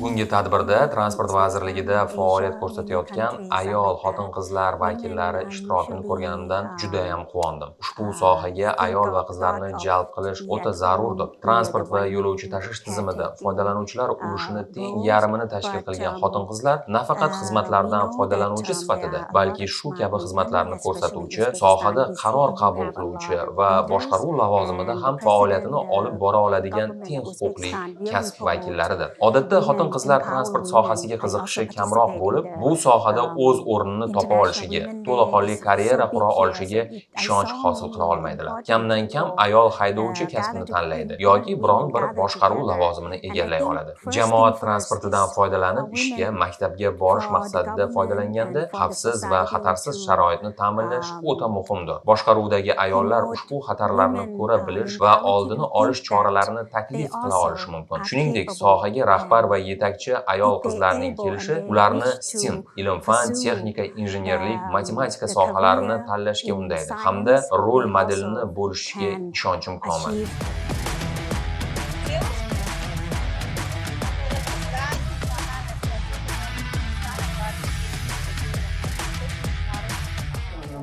Bugungi tadbirda Transport vazirligida faoliyat ko'rsatayotgan ayol xotin-qizlar vakillari ishtirokini ko'rganimdan juda ham quvondim. Ushbu sohaga ayol va qizlarni jalb qilish o'ta zarurdir. Transport va yo'lovchi tashish tizimida foydalanuvchilar ulushini teng yarmini tashkil qilgan xotin-qizlar nafaqat xizmatlardan foydalanuvchi sifatida, balki shu kabi xizmatlarni ko'rsatuvchi, sohada qaror qabul qiluvchi va boshqaruv lavozimida ham faoliyatini olib bora oladigan teng huquqli kasb vakillaridir. Odatda xotin-qizlar transport sohasiga qiziqishi kamroq bo'lib, bu sohada o'z o'rnini topa olishiga, to'laqonli karyera qura olishiga ishonch hosil qila olmaydilar. Kamdan kam ayol haydovchi kasbini tanlaydi yoki biron bir boshqaruv lavozimini egallay oladi. Jamoat transportidan foydalanib ishga, maktabga borish maqsadida foydalanganda xavfsiz va xatarsiz sharoitni ta'minlash o'ta muhimdir. Boshqaruvdagi ayollar ushbu xatarlarni ko'ra bilish va oldini olish choralarini taklif qila olishi mumkin. Shuningdek, sohaga rahbar va yetakchi ayol qizlarning kelishi ularni STEM, ilm-fan, texnika, injenerlik, matematika sohalarini tanlashga undaydi hamda rol modelini bo'lishiga ishonchim komil.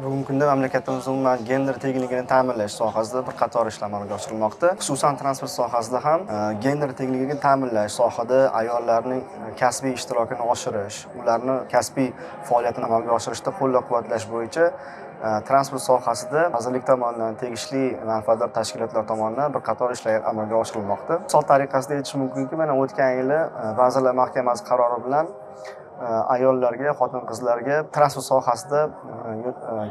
Bugungi kunda mamlakatimizda umuman gender tengligini ta'minlash sohasida bir qator ishlar amalga oshirilmoqda. Xususan transport sohasida ham gender tengligini ta'minlash, sohada ayollarning kasbiy ishtirokini oshirish, ularni kasbiy faoliyatini amalga oshirishda qo'llab-quvvatlash bo'yicha transport sohasida vazirlik tomonidan, tegishli manfaatdor tashkilotlar tomonidan bir qator ishlar amalga oshirilmoqda. Misol tariqasida aytish mumkinki, mana o'tgan yili Vazirlar Mahkamasi qarori bilan ayollarga, xotin-qizlarga transport sohasida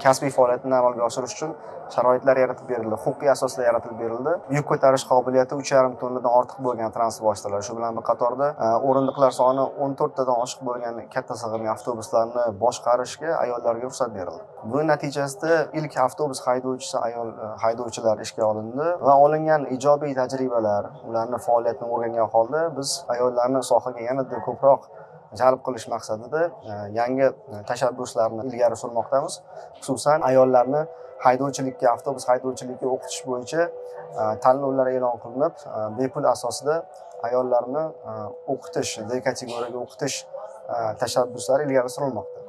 kasbiy faoliyatini amalga oshirish uchun sharoitlar yaratib berildi, huquqiy asoslar yaratib berildi. Yuk ko'tarish qobiliyati 3,5 tonnadan ortiq bo'lgan transport vositalari, shu bilan bir qatorda o'rindiqlar soni 14 tadan oshiq bo'lgan katta sig'imli avtobuslarni boshqarishga ayollarga ruxsat berildi. Buning natijasida ilk avtobus haydovchisi ayol haydovchilar ishga olindi va olingan ijobiy tajribalar, ularning faoliyatini o'rgangan holda biz ayollarni sohaga yanada ko'proq jalb qilish maqsadida yangi tashabbuslarni ilgari surmoqdamiz. Xususan ayollarni haydovchilikka, avtobus haydovchiligiga o'qitish bo'yicha tanlovlar e'lon qilinib, bepul asosida ayollarni o'qitish, D kategoriyaga o'qitish tashabbuslari ilgari surilmoqda.